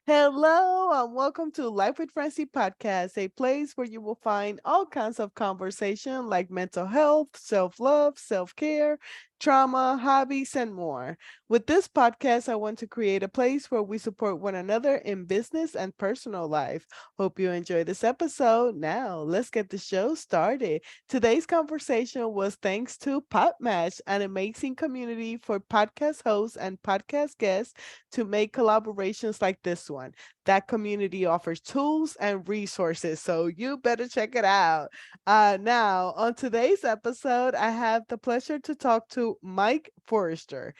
Hello, and welcome to Life with Francy podcast, a place where you will find all kinds of conversation like mental health, self-love, self-care, trauma, hobbies, and more. With this podcast, I want to create a place where we support one another in business and personal life. Hope you enjoy this episode. Now, let's get the show started. Today's conversation was thanks to Podmatch, an amazing community for podcast hosts and podcast guests to make collaborations like this one. That community offers tools and resources, so you better check it out. Now, on today's episode, I have the pleasure to talk to Mike Forrester,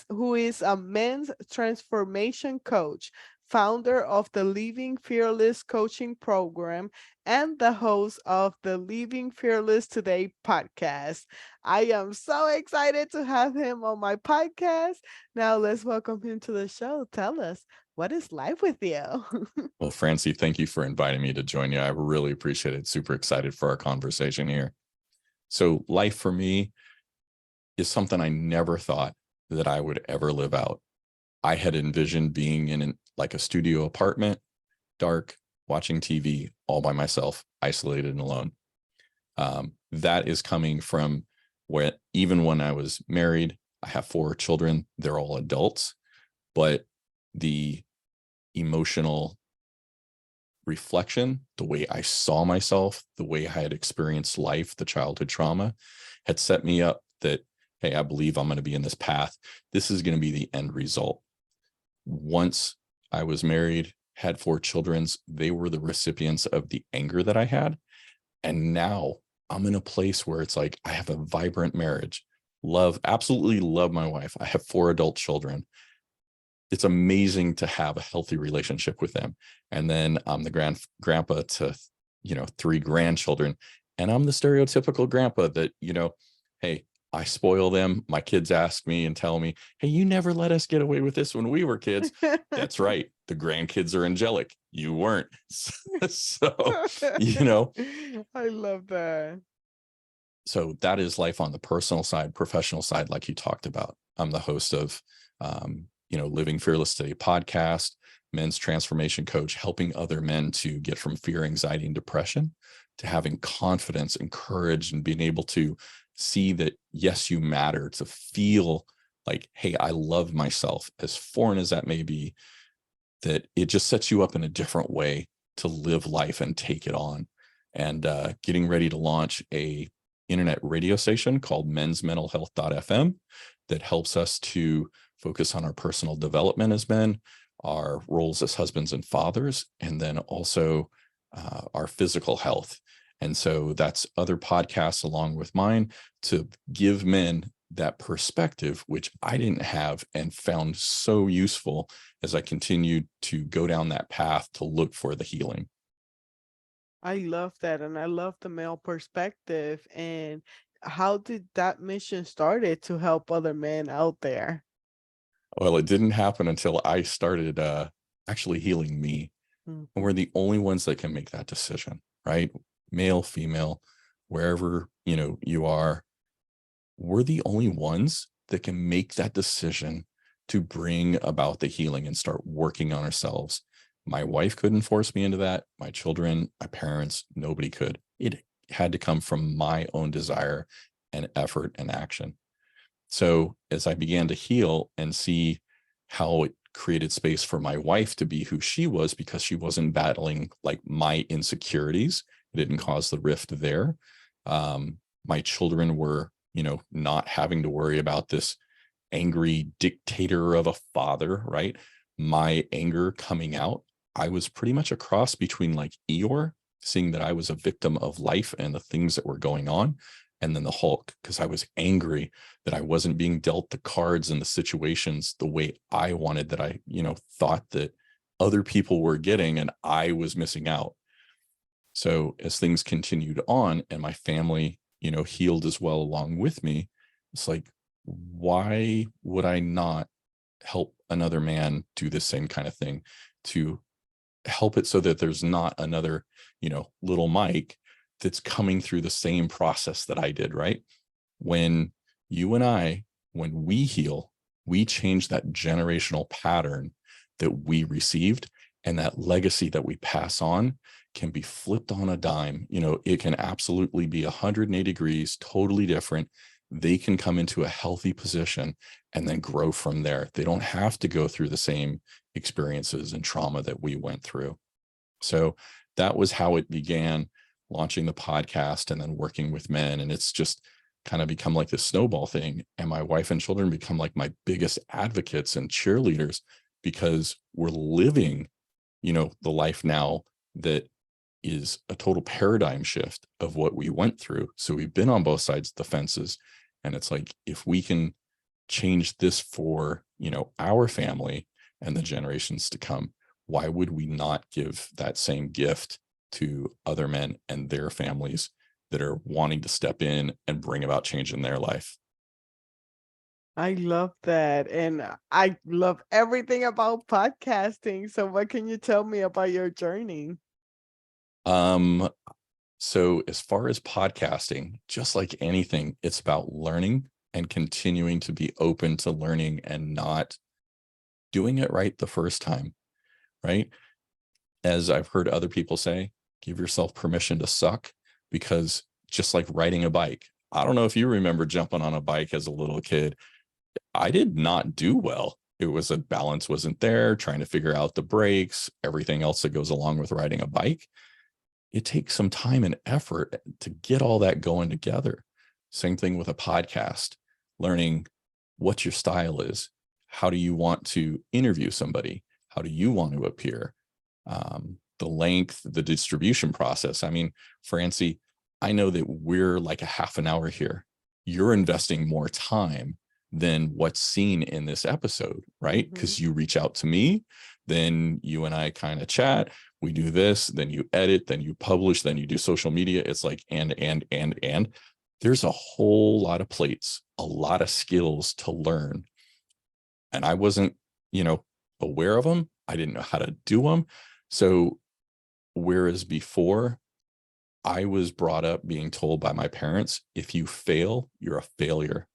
who is a men's transformation coach, founder of the Living Fearless coaching program, and the host of the Living Fearless Today podcast. I am so excited to have him on my podcast. Now let's welcome him to the show. Tell us, what is life with you? Well, Francie, thank you for inviting me to join you. I really appreciate it. Super excited for our conversation here. So life for me is something I never thought that I would ever live out. I had envisioned being in like a studio apartment, dark, watching TV all by myself, isolated and alone. That is coming from where even when I was married, I have 4 children, they're all adults, but the emotional reflection, the way I saw myself, the way I had experienced life, the childhood trauma had set me up that, hey, I believe I'm going to be in this path. This is going to be the end result. Once I was married, had 4 children, they were the recipients of the anger that I had. And now I'm in a place where it's like, I have a vibrant marriage, absolutely love my wife. I have 4 adult children. It's amazing to have a healthy relationship with them. And then I'm the grandpa to, 3 grandchildren. And I'm the stereotypical grandpa that, hey, I spoil them. My kids ask me and tell me, hey, you never let us get away with this when we were kids. That's right. The grandkids are angelic. You weren't. So, I love that. So that is life on the personal side, professional side, like you talked about. I'm the host of, Living Fearless Today podcast, men's transformation coach, helping other men to get from fear, anxiety, and depression to having confidence and courage and being able to see that, yes, you matter, to feel like, hey, I love myself, as foreign as that may be, that it just sets you up in a different way to live life and take it on. And getting ready to launch a internet radio station called mensmentalhealth.fm that helps us to focus on our personal development as men, our roles as husbands and fathers, and then also our physical health. And so that's other podcasts along with mine to give men that perspective, which I didn't have and found so useful as I continued to go down that path to look for the healing. I love that. And I love the male perspective. And how did that mission started to help other men out there? Well, it didn't happen until I started actually healing me. And Mhm. we're the only ones that can make that decision, right? Male, female, wherever, you are, we're the only ones that can make that decision to bring about the healing and start working on ourselves. My wife couldn't force me into that. My children, my parents, nobody could. It had to come from my own desire and effort and action. So as I began to heal and see how it created space for my wife to be who she was, because she wasn't battling like my insecurities, it didn't cause the rift there. My children were, not having to worry about this angry dictator of a father, right? My anger coming out, I was pretty much a cross between like Eeyore, seeing that I was a victim of life and the things that were going on, and then the Hulk, because I was angry that I wasn't being dealt the cards and the situations the way I wanted, that I, thought that other people were getting and I was missing out. So as things continued on and my family, healed as well along with me, it's like, why would I not help another man do the same kind of thing, to help it so that there's not another, little Mike that's coming through the same process that I did, right? When you and I, when we heal, we change that generational pattern that we received, and that legacy that we pass on can be flipped on a dime. It can absolutely be 180 degrees, totally different. They can come into a healthy position and then grow from there. They don't have to go through the same experiences and trauma that we went through. So that was how it began, launching the podcast and then working with men. And it's just kind of become like this snowball thing. And my wife and children become like my biggest advocates and cheerleaders, because we're living, the life now that is a total paradigm shift of what we went through. So we've been on both sides of the fences. And it's like, if we can change this for, our family and the generations to come, why would we not give that same gift to other men and their families that are wanting to step in and bring about change in their life? I love that. And I love everything about podcasting. So what can you tell me about your journey? So as far as podcasting, just like anything, it's about learning and continuing to be open to learning and not doing it right the first time, right? As I've heard other people say, give yourself permission to suck, because just like riding a bike, I don't know if you remember jumping on a bike as a little kid. I did not do well. It was a balance wasn't there, trying to figure out the brakes, everything else that goes along with riding a bike. It takes some time and effort to get all that going together. Same thing with a podcast, learning what your style is. How do you want to interview somebody? How do you want to appear? The length, the distribution process. I mean, Francie, I know that we're like a half an hour here. You're investing more time than what's seen in this episode, right? Because you reach out to me, then you and I kind of chat, we do this, then you edit, then you publish, then you do social media. It's like, and there's a whole lot of plates, a lot of skills to learn. And I wasn't, aware of them. I didn't know how to do them. So whereas before, I was brought up being told by my parents, if you fail, you're a failure.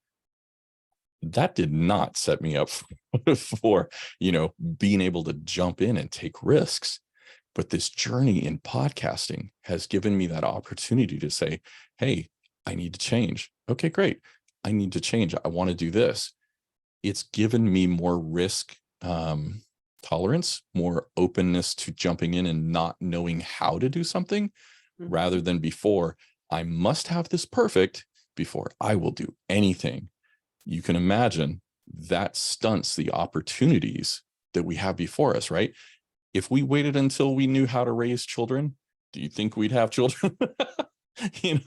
That did not set me up for, being able to jump in and take risks. But this journey in podcasting has given me that opportunity to say, hey, I need to change. Okay, great. I need to change. I want to do this. It's given me more risk tolerance, more openness to jumping in and not knowing how to do something, rather than before, I must have this perfect before I will do anything. You can imagine that stunts the opportunities that we have before us, right? If we waited until we knew how to raise children, do you think we'd have children? You're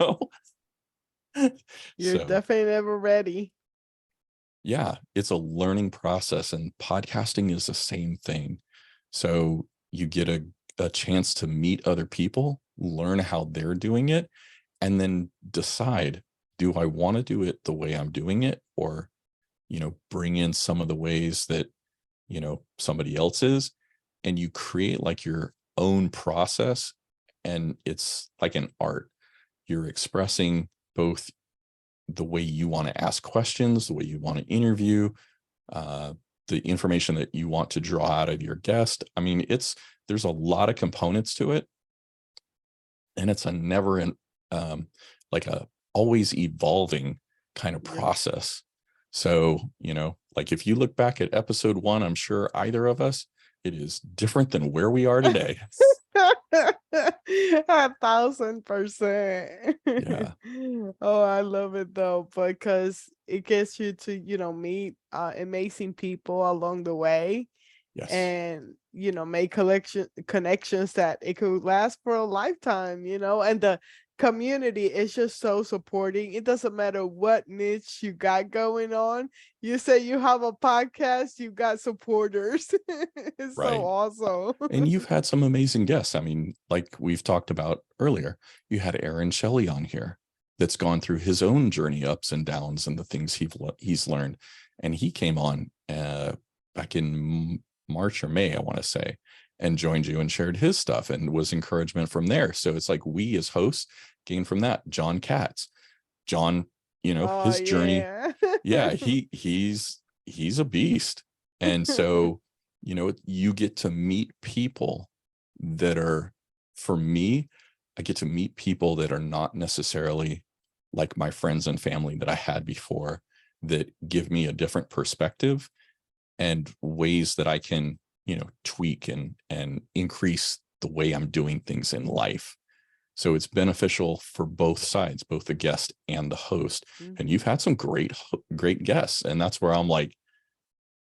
So definitely never ready. yeah, it's a learning process, and podcasting is the same thing. So you get a chance to meet other people, learn how they're doing it, and then decide, do I want to do it the way I'm doing it, or, bring in some of the ways that, somebody else is, and you create like your own process. And it's like an art. You're expressing both the way you want to ask questions, the way you want to interview, the information that you want to draw out of your guest. I mean, there's a lot of components to it, and it's a never like a always evolving kind of process. So, like if you look back at episode 1, I'm sure either of us, it is different than where we are today. 1,000%. Yeah. Oh, I love it though, because it gets you to, meet amazing people along the way, Yes. and make connections that it could last for a lifetime, and the community is just so supporting. It doesn't matter what niche you got going on. You say you have a podcast, you got supporters. It's so Right. awesome. And you've had some amazing guests. I mean, like we've talked about earlier, you had Aaron Shelley on here that's gone through his own journey, ups and downs, and the things he's learned. And he came on back in March or May, I want to say, and joined you and shared his stuff, and was encouragement from there. So it's like we as hosts gain from that. John Katz, John, Oh his journey. yeah. Yeah, he's a beast. And so you get to meet people that are, for me, I get to meet people that are not necessarily like my friends and family that I had before, that give me a different perspective and ways that I can, tweak and increase the way I'm doing things in life. So it's beneficial for both sides, both the guest and the host. And Mhm. you've had some great guests. And that's where I'm like,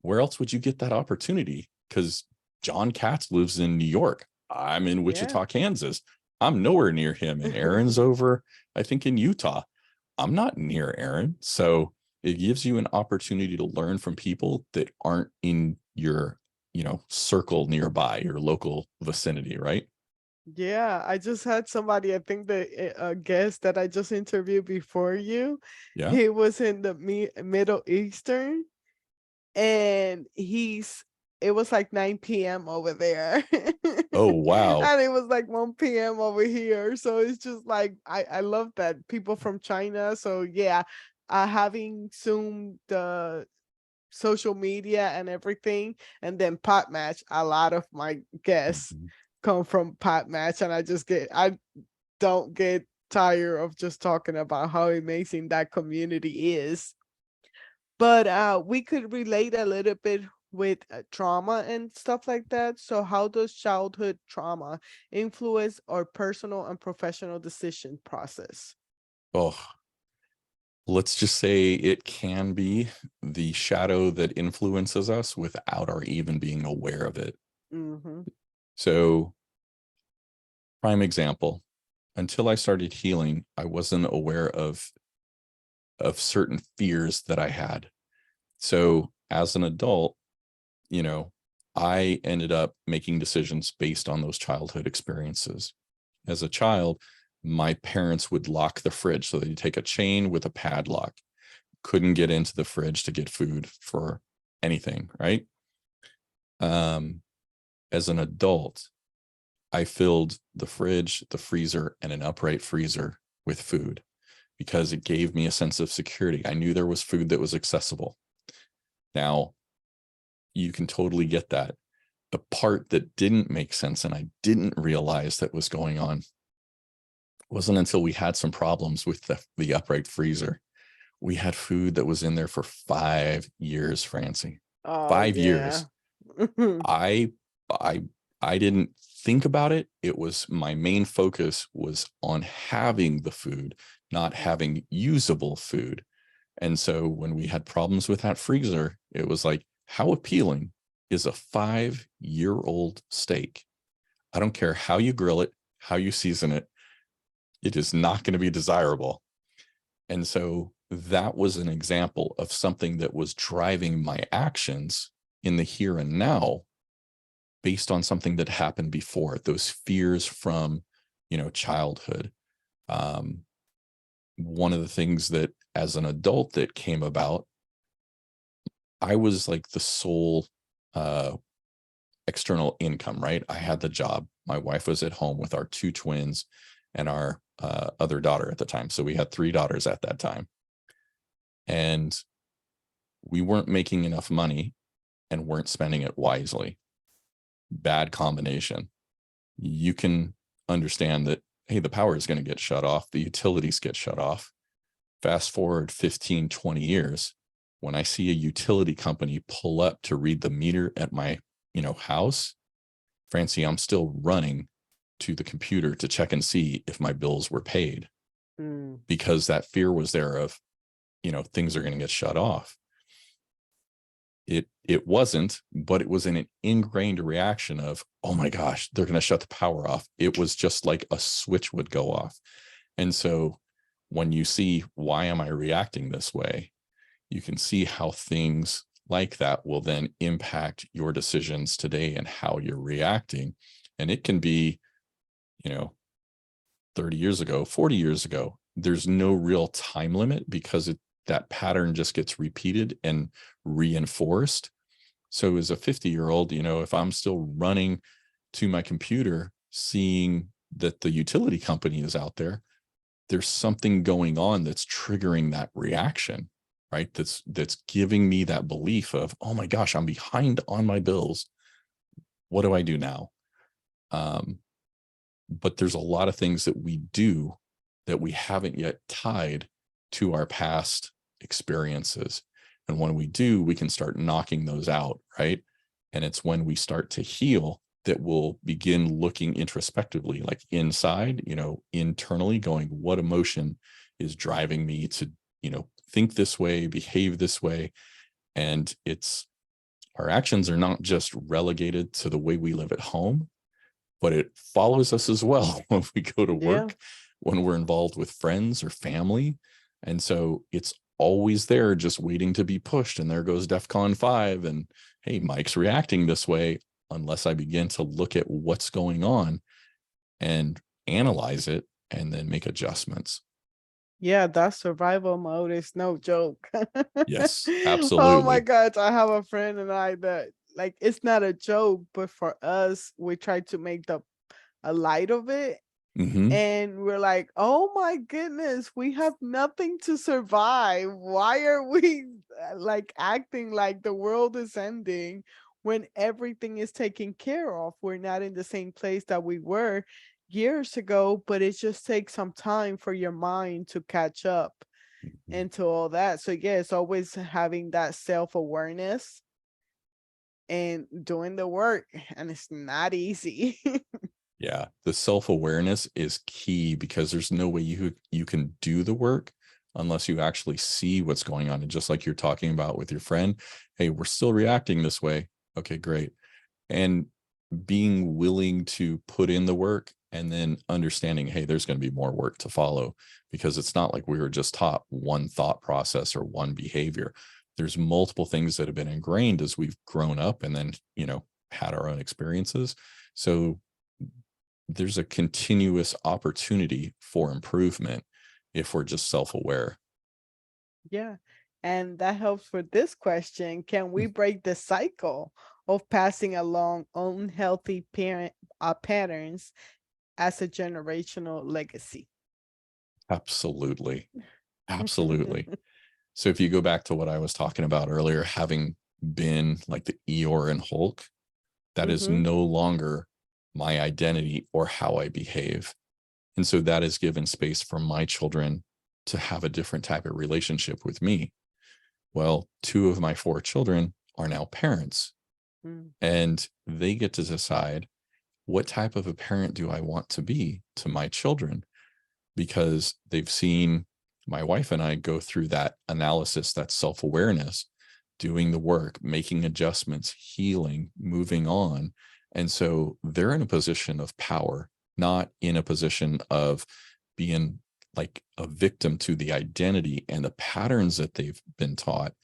where else would you get that opportunity? Because John Katz lives in New York. I'm in Yeah. Wichita, Kansas. I'm nowhere near him. And Aaron's over, I think, in Utah. I'm not near Aaron. So it gives you an opportunity to learn from people that aren't in your, circle nearby, your local vicinity, right? Yeah, I just had somebody, I think a guest that I just interviewed before you, Yeah. he was in the Middle Eastern, and it was like 9 p.m. over there. Oh, wow. And it was like 1 p.m. over here. So it's just like I love that people from China. So yeah, having Zoom the social media and everything, and then pot match, a lot of my guests Mhm. come from pot match, and I don't get tired of just talking about how amazing that community is. But we could relate a little bit with trauma and stuff like that. So how does childhood trauma influence our personal and professional decision process? Oh, let's just say it can be the shadow that influences us without our even being aware of it. Hmm. So, prime example, until I started healing, I wasn't aware of certain fears that I had. So, as an adult, you know, I ended up making decisions based on those childhood experiences. As a child, my parents would lock the fridge. So they'd take a chain with a padlock, couldn't get into the fridge to get food for anything, right? Um, as an adult, I filled the fridge, the freezer, and an upright freezer with food because it gave me a sense of security. I knew there was food that was accessible. Now, you can totally get that. The part that didn't make sense and I didn't realize that was going on wasn't until we had some problems with the upright freezer. We had food that was in there for 5 years, Francie. Oh 5 years. yeah. I I I didn't think about it. It was my main focus was on having the food, not having usable food. And so when we had problems with that freezer, it was like, how appealing is a 5-year-old steak? I don't care how you grill it, how you season it, it is not going to be desirable. And so that was an example of something that was driving my actions in the here and now based on something that happened before, those fears from, childhood. Um, One of the things that as an adult that came about, I was like the sole uh, external income, right? I had the job. My wife was at home with our two twins and our other daughter at the time. So we had three daughters at that time. And we weren't making enough money and weren't spending it wisely. Bad combination. You can understand that, hey, the power is going to get shut off, the utilities get shut off. Fast forward 15, 20 years, when I see a utility company pull up to read the meter at my, house, Francie, I'm still running to the computer to check and see if my bills were paid Mm. because that fear was there of, things are going to get shut off. It wasn't, but it was an ingrained reaction of, oh my gosh, they're going to shut the power off. It was just like a switch would go off. And so when you see, why am I reacting this way, you can see how things like that will then impact your decisions today and how you're reacting. And it can be, you know 30 years ago, 40 years ago. There's no real time limit because that pattern just gets repeated and reinforced. So as a 50-year-old, if I'm still running to my computer, seeing that the utility company is out there, there's something going on that's triggering that reaction, right? That's giving me that belief of, oh my gosh, I'm behind on my bills. what do I do now? But there's a lot of things that we do that we haven't yet tied to our past experiences. And when we do, we can start knocking those out, right? And it's when we start to heal that we'll begin looking introspectively, like inside, internally, going, what emotion is driving me to, think this way, behave this way? And our actions are not just relegated to the way we live at home, but it follows us as well when we go to Yeah. work, when we're involved with friends or family. And so it's always there, just waiting to be pushed. And there goes DEFCON 5. And hey, Mike's reacting this way, unless I begin to look at what's going on and analyze it and then make adjustments. Yeah, that survival mode is no joke. Yes, Oh my absolutely. gosh, I have a friend and I that like it's not a joke, but for us, we try to make the a light of it. Hmm. And we're like, oh my goodness, we have nothing to survive. Why are we like acting like the world is ending when everything is taken care of? We're not in the same place that we were years ago, but it just takes some time for your mind to catch up into all that. So, yeah, it's always having that self awareness and doing the work, and it's not easy. Yeah, the self-awareness is key because there's no way you can do the work unless you actually see what's going on. And just like you're talking about with your friend, hey, we're still reacting this way. Okay, great. And being willing to put in the work and then understanding, hey, there's going to be more work to follow, because it's not like we were just taught one thought process or one behavior. There's multiple things that have been ingrained as we've grown up and then, had our own experiences. So there's a continuous opportunity for improvement if we're just self-aware. Yeah. And that helps for this question. Can we break the cycle of passing along unhealthy patterns as a generational legacy? Absolutely. Absolutely. So if you go back to what I was talking about earlier, having been like the Eeyore and Hulk, that is Hmm. no longer my identity or how I behave. And so that is given space for my children to have a different type of relationship with me. Well, two of my four children are now parents, Mm. and they get to decide, what type of a parent do I want to be to my children? Because they've seen my wife and I go through that analysis, that self-awareness, doing the work, making adjustments, healing, moving on. And so they're in a position of power, not in a position of being like a victim to the identity and the patterns that they've been taught.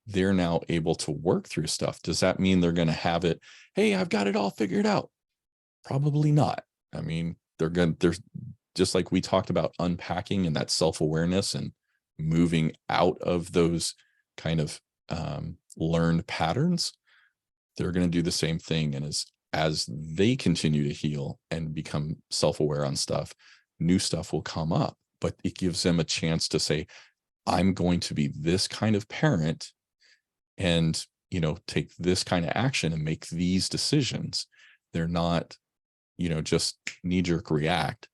They're now able to work through stuff. Does that mean they're going to have it? Hey, I've got it all figured out. Probably not. I mean, there's just like we talked about unpacking and that self-awareness and moving out of those kind of learned patterns. They're going to do the same thing. And as they continue to heal and become self-aware on stuff, new stuff will come up. But it gives them a chance to say, I'm going to be this kind of parent and, take this kind of action and make these decisions. They're not, just knee jerk react.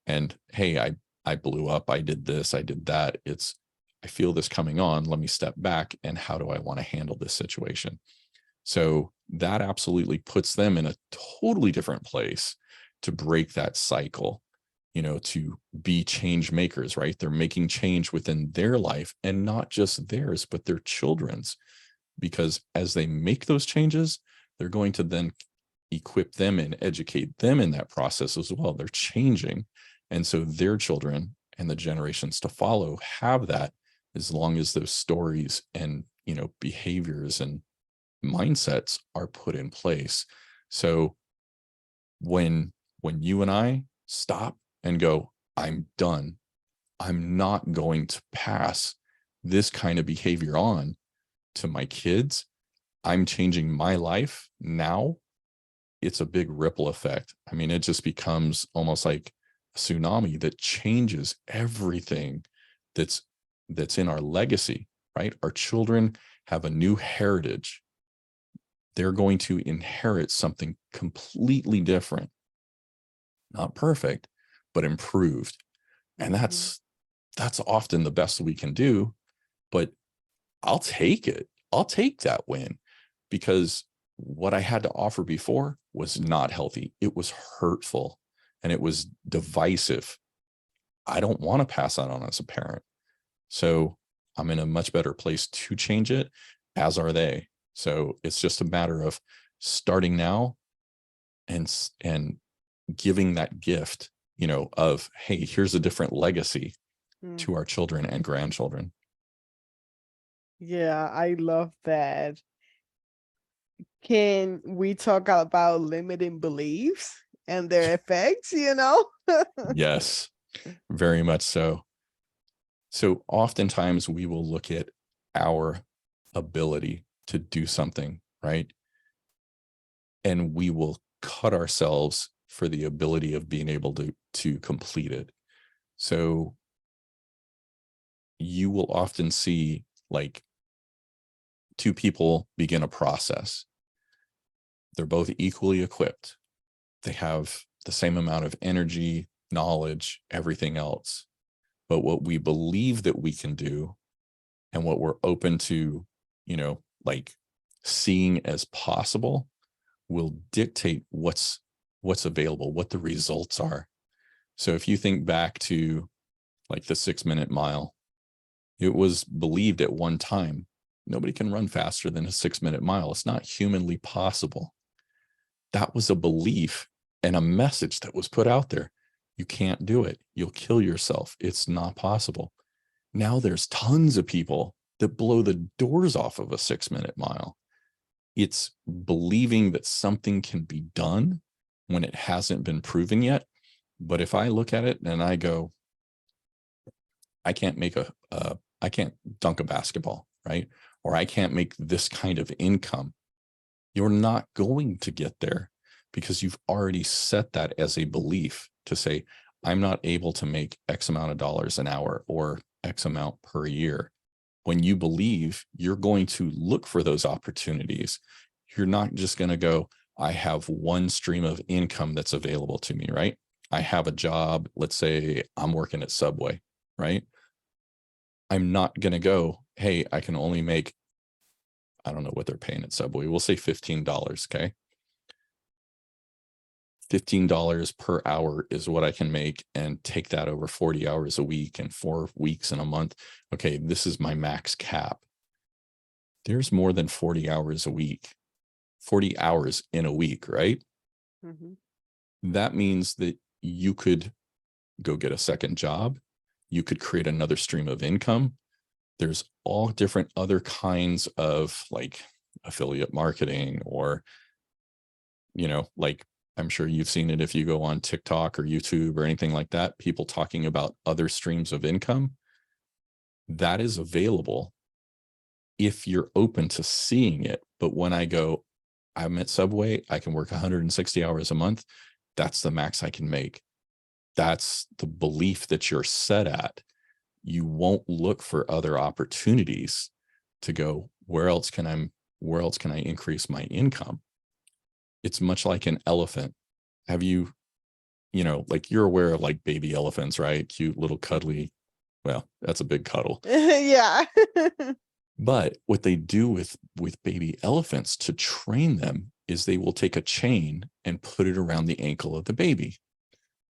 And hey, I blew up, I did this, I did that. I feel this coming on. Let me step back, and how do I want to handle this situation? So that absolutely puts them in a totally different place to break that cycle, to be change makers, right? They're making change within their life, and not just theirs, but their children's. Because as they make those changes, they're going to then equip them and educate them in that process as well. They're changing. And so their children and the generations to follow have that, as long as those stories and, behaviors and mindsets are put in place. So when you and I stop and go, I'm done, I'm not going to pass this kind of behavior on to my kids, I'm changing my life now, it's a big ripple effect. I mean, it just becomes almost like a tsunami that changes everything that's in our legacy, right? Our children have a new heritage they're going to inherit something completely different, not perfect, but improved. And Mhm. that's often the best we can do. But I'll take it. I'll take that win, because what I had to offer before was not healthy. It was hurtful and it was divisive. I don't want to pass that on as a parent. So I'm in a much better place to change it, as are they. So it's just a matter of starting now and giving that gift, of, hey, here's a different legacy Mm. to our children and grandchildren. Yeah, I love that. Can we talk about limiting beliefs and their effects, you know? Yes, very much so. So oftentimes we will look at our ability to do something, right? And we will cut ourselves for the ability of being able to complete it. So you will often see, like, two people begin a process. They're both equally equipped. They have the same amount of energy, knowledge, everything else. But what we believe that we can do and what we're open to, like, seeing as possible will dictate what's available, what the results are. So if you think back to, like, the 6-minute mile, it was believed at one time nobody can run faster than a 6-minute mile. It's not humanly possible. That was a belief and a message that was put out there. You can't do it. You'll kill yourself. It's not possible. Now there's tons of people that blow the doors off of a 6-minute mile. It's believing that something can be done when it hasn't been proven yet. But if I look at it and I go, I can't I can't dunk a basketball, right? Or I can't make this kind of income. You're not going to get there, because you've already set that as a belief to say, I'm not able to make X amount of dollars an hour or X amount per year. When you believe, you're going to look for those opportunities. You're not just going to go, I have one stream of income that's available to me, right? I have a job. Let's say I'm working at Subway, right? I'm not going to go, hey, I can only make, I don't know what they're paying at Subway. We'll say $15. Okay. $15 per hour is what I can make, and take that over 40 hours a week and 4 weeks in a month. Okay, this is my max cap. There's more than 40 hours a week, 40 hours in a week, right? Mhm. That means that you could go get a second job. You could create another stream of income. There's all different other kinds of, like, affiliate marketing, or, like, I'm sure you've seen it if you go on TikTok or YouTube or anything like that, people talking about other streams of income. That is available if you're open to seeing it. But when I go, I'm at Subway, I can work 160 hours a month. That's the max I can make. That's the belief that you're set at. You won't look for other opportunities to go, where else can I increase my income? It's much like an elephant. Have you, like, you're aware of, like, baby elephants, right? Cute little cuddly. Well, that's a big cuddle. Yeah. But what they do with baby elephants to train them is they will take a chain and put it around the ankle of the baby.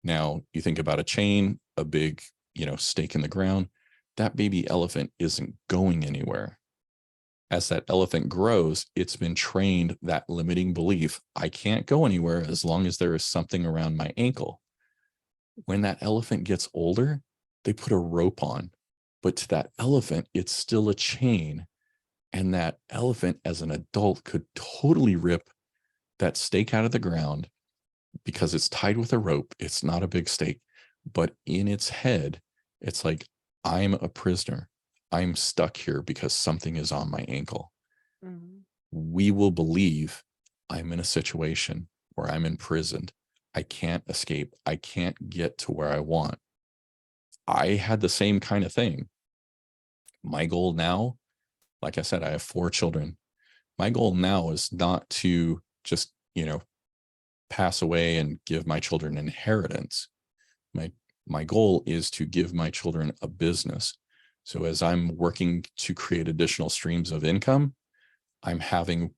Now, you think about a chain, a big, stake in the ground. That baby elephant isn't going anywhere. As that elephant grows, it's been trained that limiting belief, I can't go anywhere as long as there is something around my ankle. When that elephant gets older, they put a rope on, but to that elephant, it's still a chain. And that elephant, as an adult, could totally rip that stake out of the ground, because it's tied with a rope. It's not a big stake, but in its head, it's like, I'm a prisoner. I'm stuck here because something is on my ankle. Mhm. We will believe I'm in a situation where I'm imprisoned. I can't escape. I can't get to where I want. I had the same kind of thing. My goal now, like I said, I have 4 children. My goal now is not to just, pass away and give my children inheritance. My goal is to give my children a business. So as I'm working to create additional streams of income, I'm having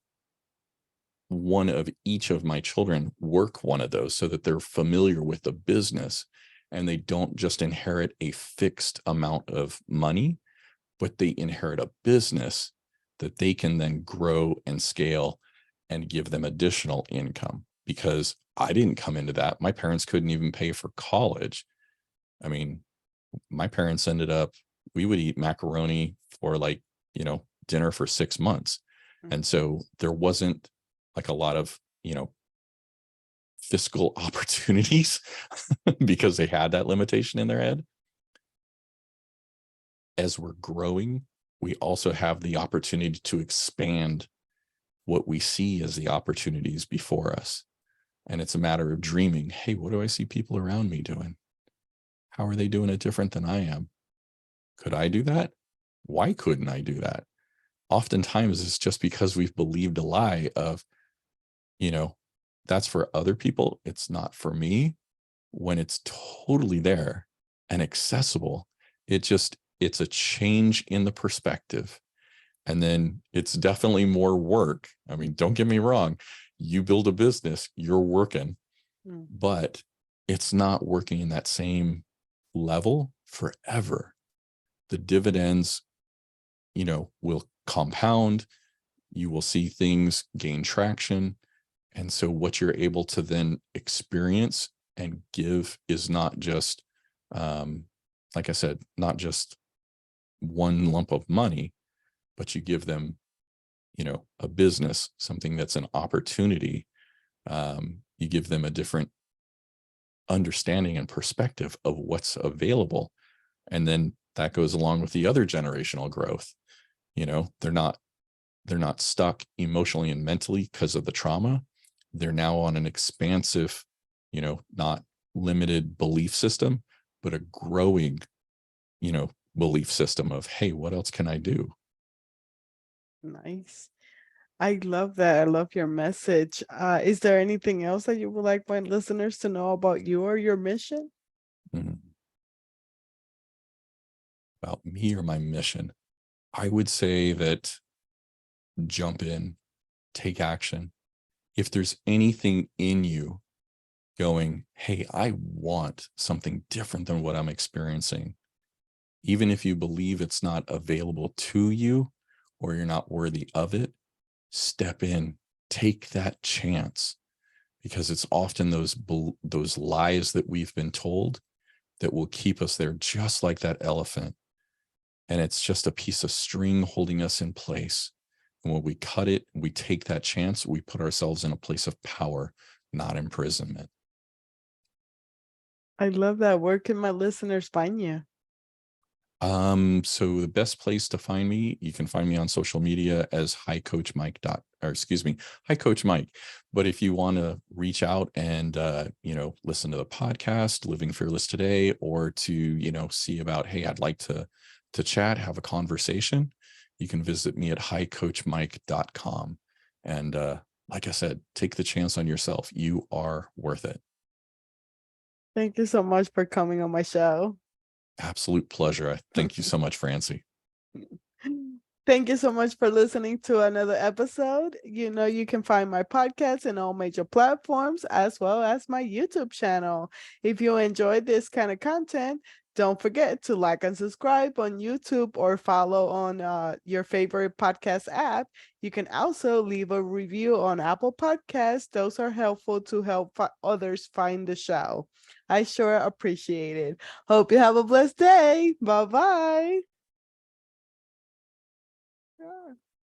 one of each of my children work one of those so that they're familiar with the business and they don't just inherit a fixed amount of money, but they inherit a business that they can then grow and scale and give them additional income. Because I didn't come into that. My parents couldn't even pay for college. I mean, my parents ended up, we would eat macaroni for dinner for 6 months. And so there wasn't like a lot of, fiscal opportunities because they had that limitation in their head. As we're growing, we also have the opportunity to expand what we see as the opportunities before us. And it's a matter of dreaming. Hey, what do I see people around me doing? How are they doing it different than I am? Could I do that? Why couldn't I do that? Oftentimes it's just because we've believed a lie of, that's for other people. It's not for me. When it's totally there and accessible, it's a change in the perspective. And then it's definitely more work. I mean, don't get me wrong. You build a business, you're working, but it's not working in that same level forever. The dividends, will compound. You will see things gain traction. And so what you're able to then experience and give is not just, like I said, not just one lump of money, but you give them, a business, something that's an opportunity. You give them a different understanding and perspective of what's available. And then that goes along with the other generational growth. They're not stuck emotionally and mentally because of the trauma. They're now on an expansive, not limited belief system, but a growing, belief system of, hey, what else can I do? Nice. I love that. I love your message. Is there anything else that you would like my listeners to know about you or your mission? Mhm. About me or my mission, I would say that jump in, take action. If there's anything in you going, hey, I want something different than what I'm experiencing, even if you believe it's not available to you or you're not worthy of it, step in, take that chance, because it's often those lies that we've been told that will keep us there, just like that elephant. And it's just a piece of string holding us in place. And when we cut it, we take that chance, we put ourselves in a place of power, not imprisonment. I love that. Where can my listeners find you? So the best place to find me, you can find me on social media as Hi Coach Mike Hi Coach Mike. But if you want to reach out and listen to the podcast, Living Fearless Today, or to, see about, hey, I'd like to chat, have a conversation, you can visit me at highcoachmike.com. And like I said, take the chance on yourself. You are worth it. Thank you so much for coming on my show. Absolute pleasure. Thank you so much, Francie. Thank you so much for listening to another episode. You can find my podcast in all major platforms as well as my YouTube channel. If you enjoyed this kind of content, don't forget to like and subscribe on YouTube or follow on your favorite podcast app. You can also leave a review on Apple Podcasts. Those are helpful to help others find the show. I sure appreciate it. Hope you have a blessed day. Bye-bye.